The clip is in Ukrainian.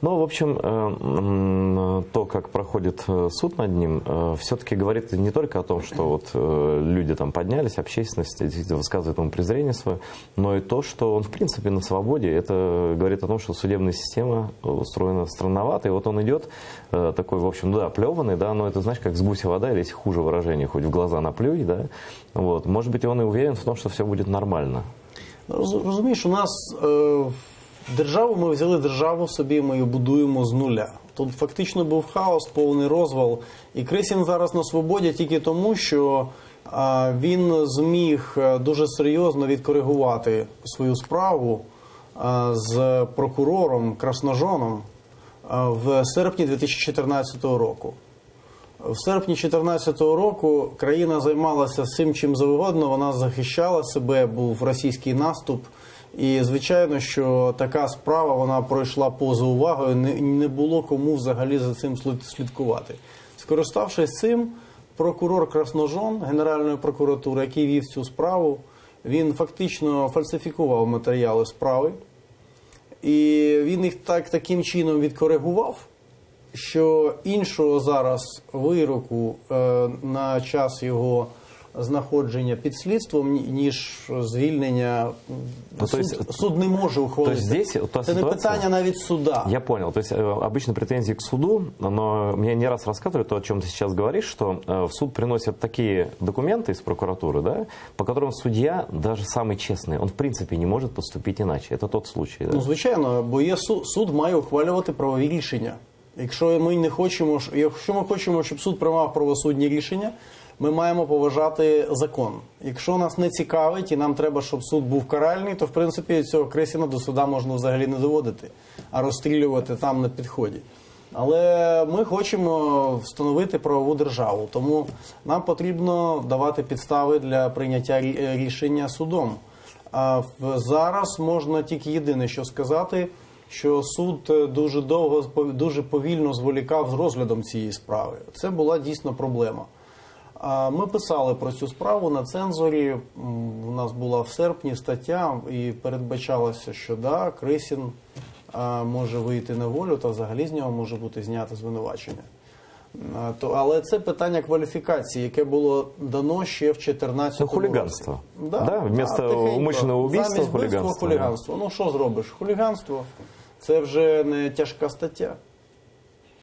Ну, в общем, то, как проходит суд над ним, все-таки говорит не только о том, что вот люди там поднялись, общественность действительно высказывает ему презрение свое, но и то, что он в принципе на свободе. Это говорит о том, что судебная система устроена странновато, и вот он идет такой, в общем, да, оплеванный, да, но это, знаешь, как с гуся вода, или если хуже выражение, хоть в глаза наплюй, да, вот. Может быть, он и уверен в том, что все будет нормально. Розумієш, у нас державу, ми взяли державу собі, ми її будуємо з нуля. Тут фактично був хаос, повний розвал. І Крисін зараз на свободі тільки тому, що він зміг дуже серйозно відкоригувати свою справу з прокурором Красножоном в серпні 2014 року. В серпні 2014 року країна займалася всім, чим завгодно, вона захищала себе, був російський наступ. І, звичайно, що така справа, вона пройшла поза увагою, не було кому взагалі за цим слідкувати. Скориставшись цим, прокурор Красножон Генеральної прокуратури, який вів цю справу, він фактично фальсифікував матеріали справи. І він їх таким чином відкоригував, що іншого зараз вироку на час його знаходження під слідством, ніж звільнення, суд не може ухвалити. Це не питання навіть суда. Я понял. То есть обычно претензии к суду, но мне не раз рассказывали то, о чем ты сейчас говоришь, что в суд приносят такие документы из прокуратуры, да, по которым судья, даже самый честный, он в принципе не может поступить иначе. Это тот случай. Да? Ну, звичайно, бо суд має ухвалювати правові рішення. Якщо ми хочемо, щоб суд приймав правосудні рішення, ми маємо поважати закон. Якщо нас не цікавить і нам треба, щоб суд був каральний, то в принципі цього Крисіна до суда можна взагалі не доводити, а розстрілювати там на підході. Але ми хочемо встановити правову державу, тому нам потрібно давати підстави для прийняття рішення судом. А зараз можна тільки єдине, що сказати, що суд дуже повільно зволікав з розглядом цієї справи. Це була дійсно проблема. Ми писали про цю справу на цензорі, у нас була в серпні стаття і передбачалося, що да, Крисін може вийти на волю та взагалі з нього може бути знято звинувачення. Але це питання кваліфікації, яке було дано ще в 2014 році. Хуліганство. Да, вместо умишленого вбивства – хуліганство. Ну що зробиш? Хуліганство – це вже не тяжка стаття.